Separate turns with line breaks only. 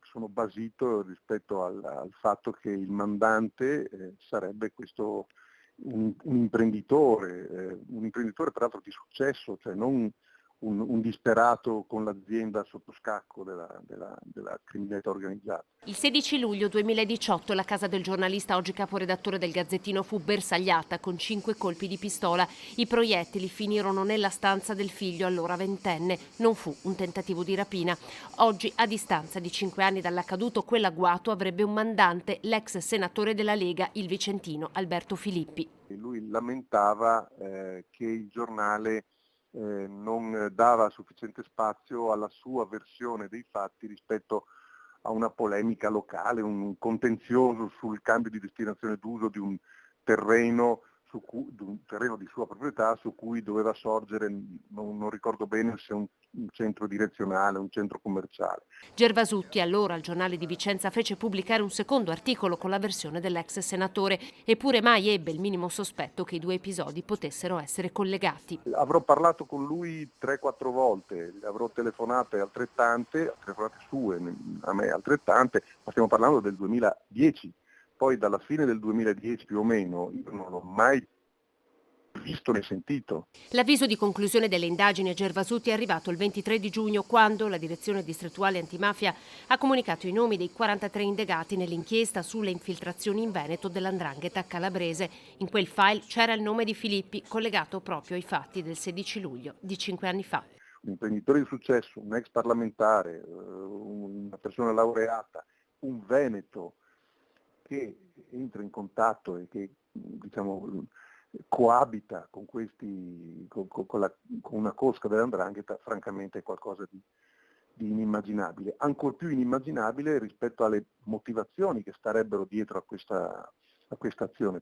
sono basito rispetto al fatto che il mandante sarebbe questo un imprenditore peraltro di successo, cioè non un disperato con l'azienda sotto scacco della criminalità organizzata.
Il 16 luglio 2018 la casa del giornalista, oggi caporedattore del Gazzettino, fu bersagliata con 5 colpi di pistola. I proiettili finirono nella stanza del figlio, allora ventenne. Non fu un tentativo di rapina. Oggi, a distanza di 5 anni dall'accaduto, quell'agguato avrebbe un mandante, l'ex senatore della Lega, il vicentino Alberto Filippi.
E lui lamentava che il giornale non dava sufficiente spazio alla sua versione dei fatti rispetto a una polemica locale, un contenzioso sul cambio di destinazione d'uso di un terreno, di un terreno di sua proprietà su cui doveva sorgere, non ricordo bene se un centro direzionale, un centro commerciale.
Gervasutti allora al giornale di Vicenza fece pubblicare un secondo articolo con la versione dell'ex senatore, eppure mai ebbe il minimo sospetto che i due episodi potessero essere collegati.
Avrò parlato con lui 3-4 volte, avrò telefonate telefonate sue, a me altrettante, ma stiamo parlando del 2010. Poi dalla fine del 2010 più o meno io non l'ho mai visto né sentito.
L'avviso di conclusione delle indagini a Gervasutti è arrivato il 23 di giugno, quando la direzione distrettuale antimafia ha comunicato i nomi dei 43 indagati nell'inchiesta sulle infiltrazioni in Veneto dell''ndrangheta calabrese. In quel file c'era il nome di Filippi, collegato proprio ai fatti del 16 luglio di 5 anni fa.
Un imprenditore di successo, un ex parlamentare, una persona laureata, un veneto che entra in contatto e che diciamo, coabita con, con una cosca dell''ndrangheta, francamente è qualcosa di inimmaginabile, ancor più inimmaginabile rispetto alle motivazioni che starebbero dietro a questa azione.